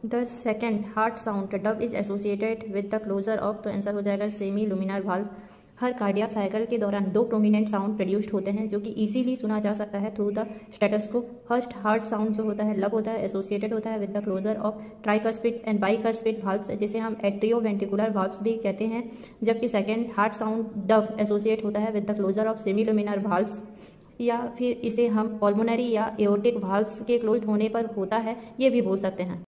The second heart sound dub is associated with the closure of, तो answer हो जाएगा semilunar valve. हर cardiac cycle के दौरान 2 प्रोमिनेंट साउंड प्रोड्यूस्ड होते हैं जो कि इजीली सुना जा सकता है through the stethoscope. First heart sound जो होता है लब होता है, एसोसिएटेड होता है with the closure of tricuspid and bicuspid valves, जिसे हम एट्रियोवेंट्रिकुलर वाल्व्स भी कहते हैं। जबकि second heart sound dub associate होता है with the closure of semi lunar valves, या फिर इसे हम पल्मोनरी या एओर्टिक वाल्व्स के क्लोज होने पर होता है, ये भी बोल सकते हैं।